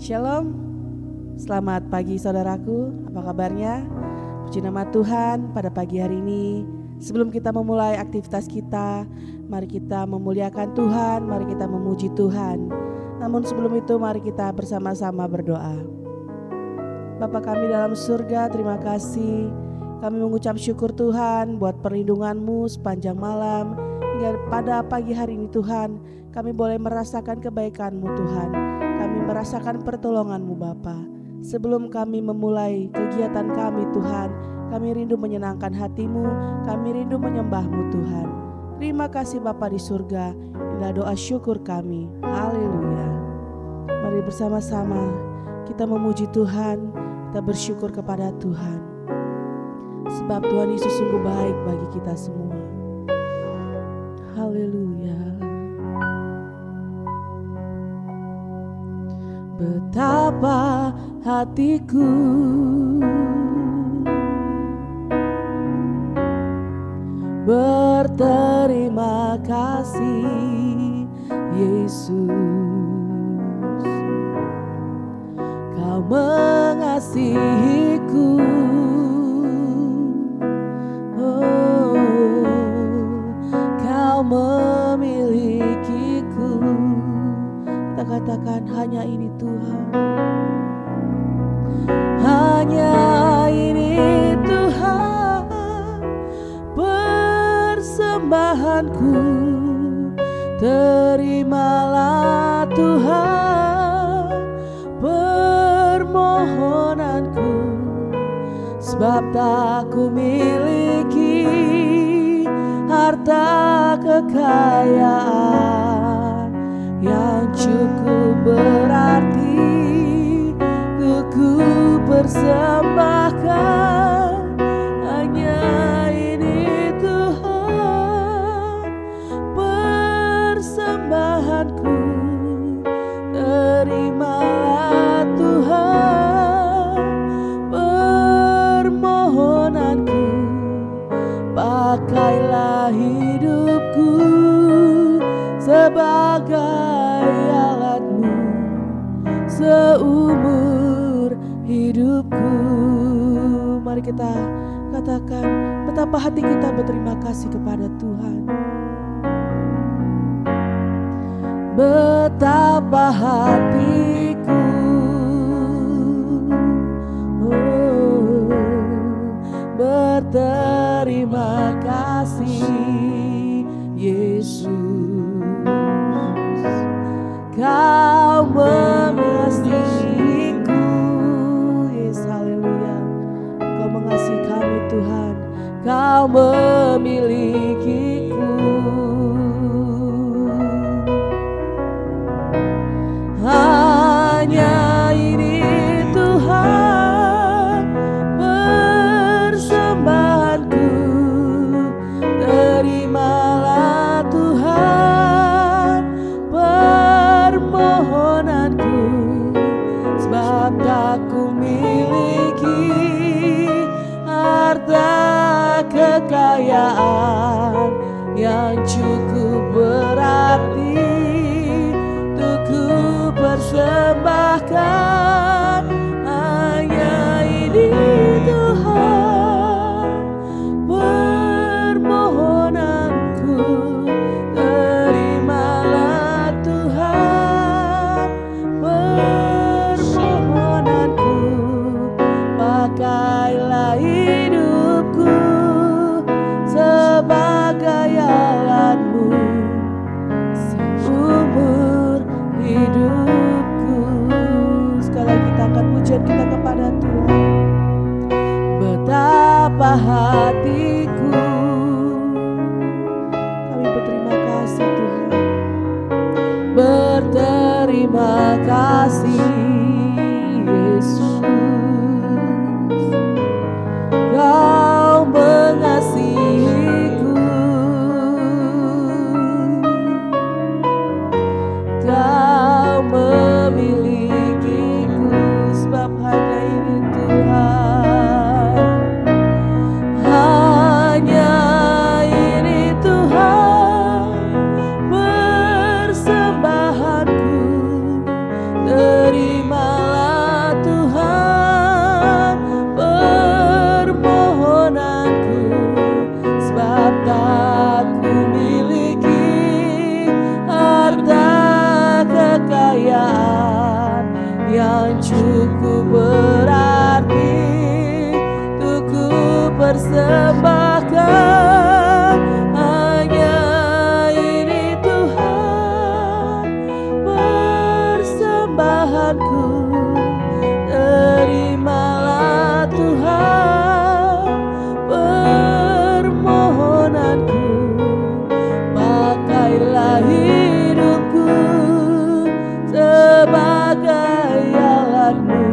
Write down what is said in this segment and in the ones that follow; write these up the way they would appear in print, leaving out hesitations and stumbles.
Shalom, selamat pagi saudaraku, apa kabarnya? Puji nama Tuhan pada pagi hari ini. Sebelum kita memulai aktivitas kita, mari kita memuliakan Tuhan, mari kita memuji Tuhan. Namun sebelum itu mari kita bersama-sama berdoa. Bapa kami dalam surga, terima kasih. Kami mengucap syukur Tuhan buat perlindungan-Mu sepanjang malam. Hingga pada pagi hari ini Tuhan, kami boleh merasakan kebaikan-Mu Tuhan. Kami merasakan pertolongan-Mu Bapa. Sebelum kami memulai kegiatan kami Tuhan, kami rindu menyenangkan hati-Mu, kami rindu menyembah-Mu Tuhan. Terima kasih Bapa di surga, inilah doa syukur kami. Haleluya. Mari bersama-sama kita memuji Tuhan, kita bersyukur kepada Tuhan. Sebab Tuhan Yesus sungguh baik bagi kita semua. Haleluya. Betapa hatiku berterima kasih Yesus, Kau mengasihiku, Kau memilikiku. Kita katakan hanya ini Tuhan, hanya ini Tuhan persembahanku. Terimalah Tuhan permohonanku, sebab tak ku miliki harta kekayaan yang cukup berarti untuk ku persembahkan. Hanya ini Tuhan persembahanku. Terimalah Tuhan permohonanku. Pakailah hidupku sebagai alat-Mu seumur hidupku. Mari kita katakan betapa hati kita berterima kasih kepada Tuhan. Betapa hatiku berterima kasih Yesus, Kau mengasihiku. Yes, haleluya. Kau mengasihi kami Tuhan, Kau memilikiku. Hanya ini Tuhan persembahanku. Terimalah Tuhan permohonanku, sebab tak ku miliki harta kekayaan yang cukup berarti untuk ku persembahkan. Hanya ini Tuhan permohonanku. Terimalah Tuhan permohonanku. Pakailah hidupku sebagai alat-Mu seumur hidupku. Sekali lagi kita angkat pujian kita kepada Tuhan. Betapa hatiku, kami berterima kasih Tuhan. Berterima kasih Yesus, Kau mengasihiku, Kau memilikiku. Sebab hanya ini Tuhan, hanya persembahkan hanya ini Tuhan, persembahanku. Terimalah Tuhan permohonanku, pakailah hidupku sebagai alatmu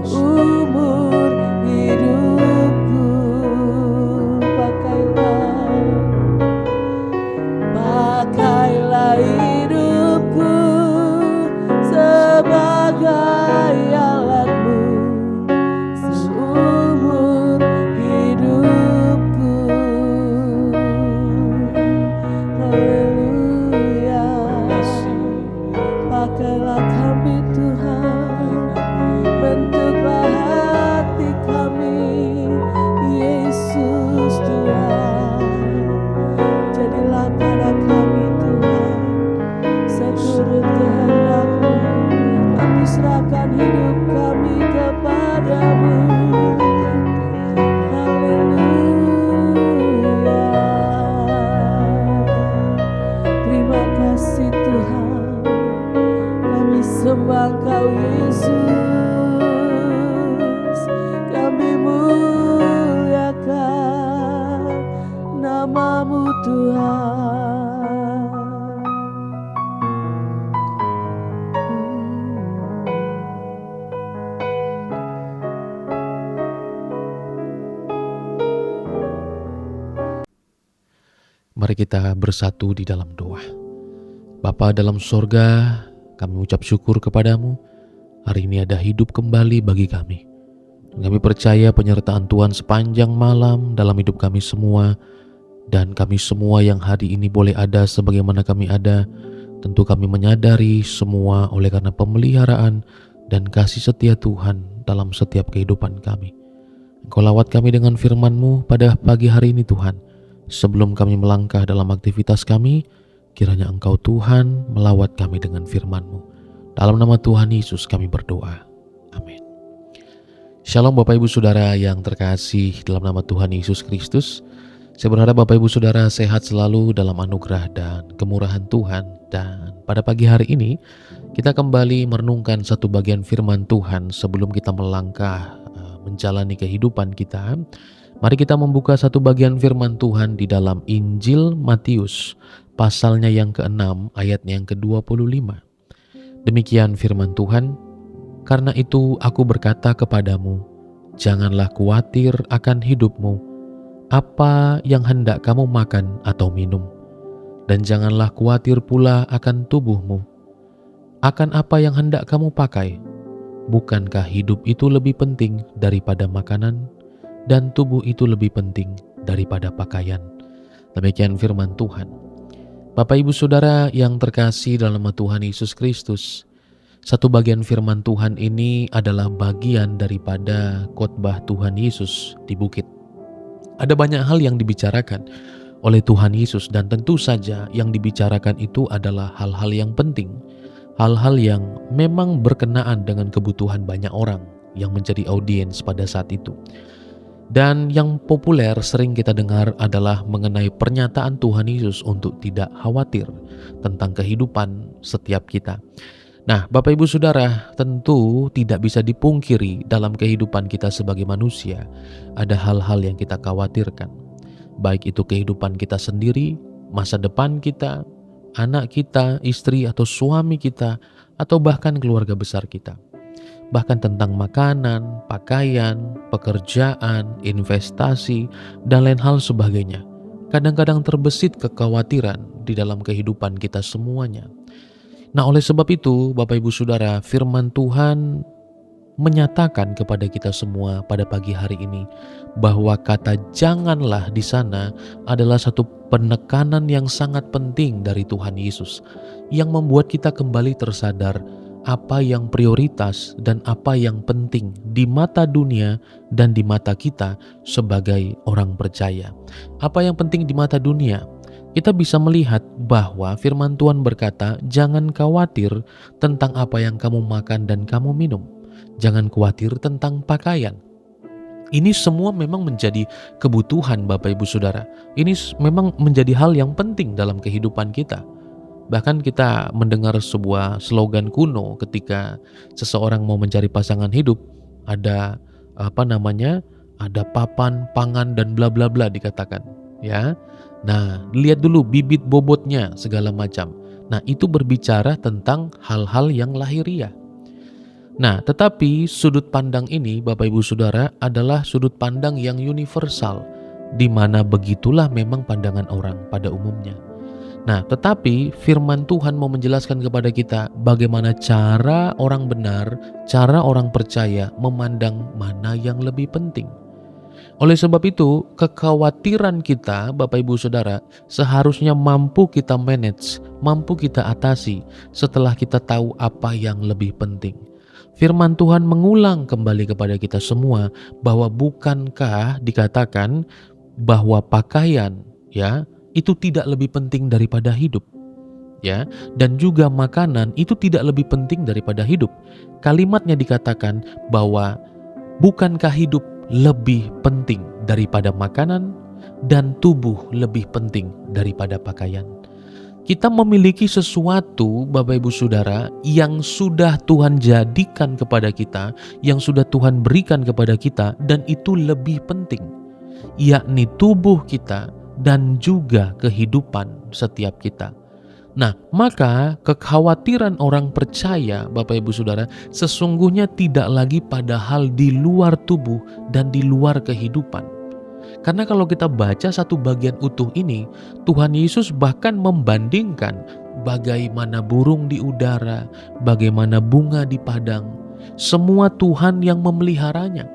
seumur hidupku. Pakailah hidupku sebagai alatmu seumur hidupku. Haleluya. Pakailah kami Tuhan, bentuklah hati kami Yesus Tuhan. Jadilah pada kami Tuhan seturut kehendak-Mu. Kami serahkan hidup kami kepadamu. Haleluya. Terima kasih Tuhan, kami sembah Engkau Yesus, kami muliakan nama-Mu Tuhan. Mari kita bersatu di dalam doa. Bapa dalam sorga, kami ucap syukur kepadamu. Hari ini ada hidup kembali bagi kami. Kami percaya penyertaan Tuhan sepanjang malam dalam hidup kami semua. Dan kami semua yang hari ini boleh ada sebagaimana kami ada, tentu kami menyadari semua oleh karena pemeliharaan dan kasih setia Tuhan dalam setiap kehidupan kami. Engkau lawat kami dengan firman-Mu pada pagi hari ini Tuhan. Sebelum kami melangkah dalam aktivitas kami, kiranya Engkau Tuhan melawat kami dengan firman-Mu. Dalam nama Tuhan Yesus kami berdoa. Amin. Shalom Bapak Ibu Saudara yang terkasih dalam nama Tuhan Yesus Kristus. Saya berharap Bapak Ibu Saudara sehat selalu dalam anugerah dan kemurahan Tuhan. Dan pada pagi hari ini kita kembali merenungkan satu bagian firman Tuhan sebelum kita melangkah menjalani kehidupan kita. Mari kita membuka satu bagian firman Tuhan di dalam Injil Matius, pasalnya yang ke-6, ayatnya yang ke-25. Demikian firman Tuhan, "Karena itu aku berkata kepadamu, janganlah khawatir akan hidupmu, apa yang hendak kamu makan atau minum, dan janganlah khawatir pula akan tubuhmu, akan apa yang hendak kamu pakai. Bukankah hidup itu lebih penting daripada makanan, dan tubuh itu lebih penting daripada pakaian?" Demikian firman Tuhan. Bapak Ibu Saudara yang terkasih dalam nama Tuhan Yesus Kristus, satu bagian firman Tuhan ini adalah bagian daripada khotbah Tuhan Yesus di bukit. Ada banyak hal yang dibicarakan oleh Tuhan Yesus, dan tentu saja yang dibicarakan itu adalah hal-hal yang penting, hal-hal yang memang berkenaan dengan kebutuhan banyak orang yang menjadi audiens pada saat itu. Dan yang populer sering kita dengar adalah mengenai pernyataan Tuhan Yesus untuk tidak khawatir tentang kehidupan setiap kita. Nah, Bapak Ibu Saudara, tentu tidak bisa dipungkiri dalam kehidupan kita sebagai manusia ada hal-hal yang kita khawatirkan. Baik itu kehidupan kita sendiri, masa depan kita, anak kita, istri atau suami kita, atau bahkan keluarga besar kita. Bahkan tentang makanan, pakaian, pekerjaan, investasi, dan lain hal sebagainya. Kadang-kadang terbesit kekhawatiran di dalam kehidupan kita semuanya. Nah, oleh sebab itu, Bapak Ibu Saudara, firman Tuhan menyatakan kepada kita semua pada pagi hari ini bahwa kata janganlah di sana adalah satu penekanan yang sangat penting dari Tuhan Yesus yang membuat kita kembali tersadar apa yang prioritas dan apa yang penting di mata dunia dan di mata kita sebagai orang percaya. Apa yang penting di mata dunia? Kita bisa melihat bahwa firman Tuhan berkata, jangan khawatir tentang apa yang kamu makan dan kamu minum. Jangan khawatir tentang pakaian. Ini semua memang menjadi kebutuhan Bapak Ibu Saudara. Ini memang menjadi hal yang penting dalam kehidupan kita. Bahkan kita mendengar sebuah slogan kuno ketika seseorang mau mencari pasangan hidup, ada ada papan, pangan dan bla bla bla dikatakan, ya. Nah, lihat dulu bibit bobotnya segala macam. Nah, itu berbicara tentang hal-hal yang lahiriah. Nah, tetapi sudut pandang ini Bapak Ibu Saudara adalah sudut pandang yang universal, di mana begitulah memang pandangan orang pada umumnya. Nah, tetapi firman Tuhan mau menjelaskan kepada kita bagaimana cara orang benar, cara orang percaya memandang mana yang lebih penting. Oleh sebab itu, kekhawatiran kita Bapak Ibu Saudara seharusnya mampu kita manage, mampu kita atasi setelah kita tahu apa yang lebih penting. Firman Tuhan mengulang kembali kepada kita semua bahwa bukankah dikatakan bahwa pakaian ya itu tidak lebih penting daripada hidup, ya, dan juga makanan itu tidak lebih penting daripada hidup. Kalimatnya dikatakan bahwa bukankah hidup lebih penting daripada makanan dan tubuh lebih penting daripada pakaian. Kita memiliki sesuatu Bapak Ibu Saudara yang sudah Tuhan jadikan kepada kita, yang sudah Tuhan berikan kepada kita, dan itu lebih penting, yakni tubuh kita dan juga kehidupan setiap kita. Nah, maka kekhawatiran orang percaya Bapak Ibu Saudara sesungguhnya tidak lagi pada hal di luar tubuh dan di luar kehidupan. Karena kalau kita baca satu bagian utuh ini, Tuhan Yesus bahkan membandingkan bagaimana burung di udara, bagaimana bunga di padang, semua Tuhan yang memeliharanya.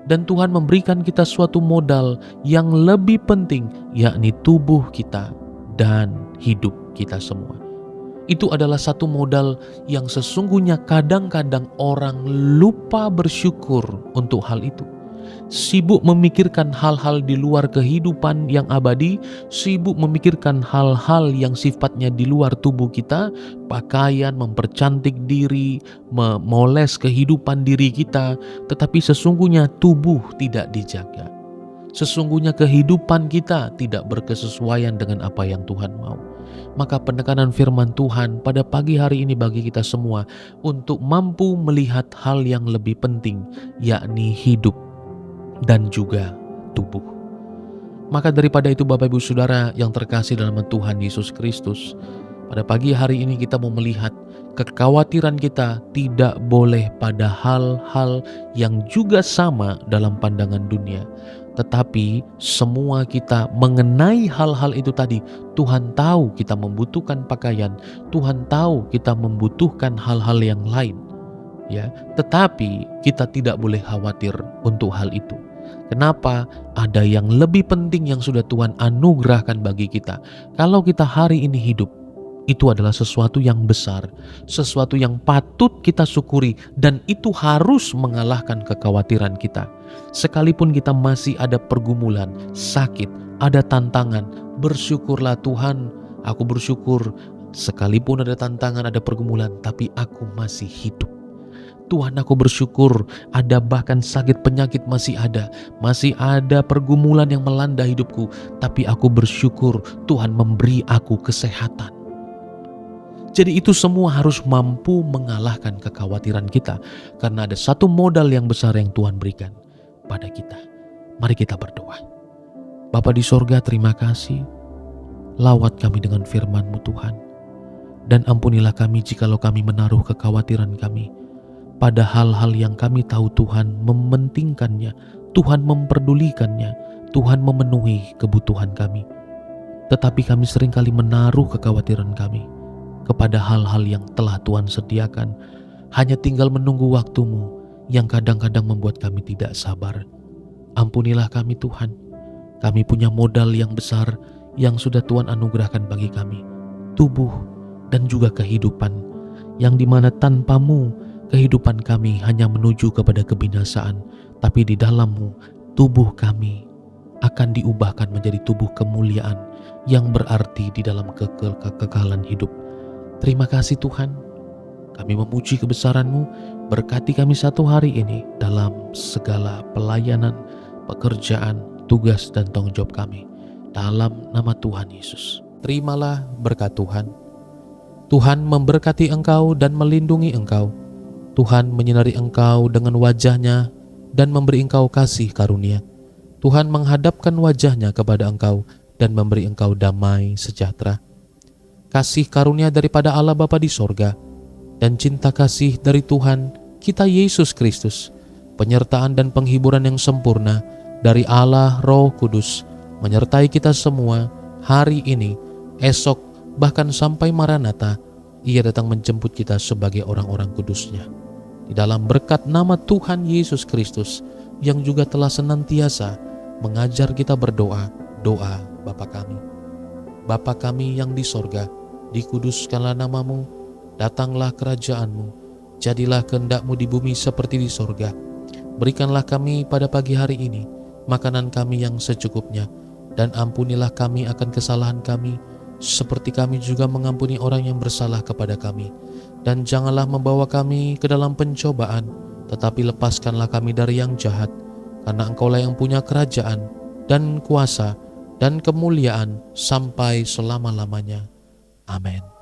Dan Tuhan memberikan kita suatu modal yang lebih penting, yakni tubuh kita dan hidup kita semua. Itu adalah satu modal yang sesungguhnya kadang-kadang orang lupa bersyukur untuk hal itu. Sibuk memikirkan hal-hal di luar kehidupan yang abadi, sibuk memikirkan hal-hal yang sifatnya di luar tubuh kita, pakaian, mempercantik diri, memoles kehidupan diri kita, tetapi sesungguhnya tubuh tidak dijaga. Sesungguhnya kehidupan kita tidak berkesesuaian dengan apa yang Tuhan mau. Maka penekanan firman Tuhan pada pagi hari ini bagi kita semua untuk mampu melihat hal yang lebih penting, yakni hidup dan juga tubuh. Maka daripada itu Bapak Ibu Saudara yang terkasih dalam Tuhan Yesus Kristus, pada pagi hari ini kita mau melihat kekhawatiran kita tidak boleh pada hal-hal yang juga sama dalam pandangan dunia. Tetapi semua kita mengenai hal-hal itu tadi, Tuhan tahu kita membutuhkan pakaian, Tuhan tahu kita membutuhkan hal-hal yang lain. Ya, tetapi kita tidak boleh khawatir untuk hal itu. Kenapa? Ada yang lebih penting yang sudah Tuhan anugerahkan bagi kita. Kalau kita hari ini hidup, itu adalah sesuatu yang besar, sesuatu yang patut kita syukuri, dan itu harus mengalahkan kekhawatiran kita. Sekalipun kita masih ada pergumulan, sakit, ada tantangan, bersyukurlah Tuhan, aku bersyukur sekalipun ada tantangan, ada pergumulan, tapi aku masih hidup. Tuhan, aku bersyukur ada bahkan sakit penyakit masih ada pergumulan yang melanda hidupku, tapi aku bersyukur Tuhan memberi aku kesehatan. Jadi itu semua harus mampu mengalahkan kekhawatiran kita, karena ada satu modal yang besar yang Tuhan berikan pada kita. Mari kita berdoa. Bapa di sorga, terima kasih. Lawat kami dengan firman-Mu Tuhan, dan ampunilah kami jikalau kami menaruh kekhawatiran kami pada hal-hal yang kami tahu Tuhan mementingkannya, Tuhan memperdulikannya, Tuhan memenuhi kebutuhan kami. Tetapi kami seringkali menaruh kekhawatiran kami kepada hal-hal yang telah Tuhan sediakan, hanya tinggal menunggu waktu-Mu yang kadang-kadang membuat kami tidak sabar. Ampunilah kami Tuhan, kami punya modal yang besar yang sudah Tuhan anugerahkan bagi kami, tubuh dan juga kehidupan, yang dimana tanpa-Mu kehidupan kami hanya menuju kepada kebinasaan, tapi di dalam-Mu tubuh kami akan diubahkan menjadi tubuh kemuliaan yang berarti di dalam kekekalan hidup. Terima kasih Tuhan. Kami memuji kebesaran-Mu, berkati kami satu hari ini dalam segala pelayanan, pekerjaan, tugas dan tanggung jawab kami. Dalam nama Tuhan Yesus. Terimalah berkat Tuhan. Tuhan memberkati engkau dan melindungi engkau. Tuhan menyinari engkau dengan wajah-Nya dan memberi engkau kasih karunia. Tuhan menghadapkan wajah-Nya kepada engkau dan memberi engkau damai sejahtera. Kasih karunia daripada Allah Bapa di sorga dan cinta kasih dari Tuhan kita Yesus Kristus, penyertaan dan penghiburan yang sempurna dari Allah Roh Kudus menyertai kita semua hari ini, esok, bahkan sampai Maranatha. Ia datang menjemput kita sebagai orang-orang kudus-Nya. Di dalam berkat nama Tuhan Yesus Kristus yang juga telah senantiasa mengajar kita berdoa, doa Bapa kami. Bapa kami yang di sorga, dikuduskanlah nama-Mu, datanglah kerajaan-Mu, jadilah kehendak-Mu di bumi seperti di sorga. Berikanlah kami pada pagi hari ini makanan kami yang secukupnya, dan ampunilah kami akan kesalahan kami, seperti kami juga mengampuni orang yang bersalah kepada kami. Dan janganlah membawa kami ke dalam pencobaan, tetapi lepaskanlah kami dari yang jahat, karena Engkaulah yang punya kerajaan, dan kuasa, dan kemuliaan sampai selama-lamanya. Amin.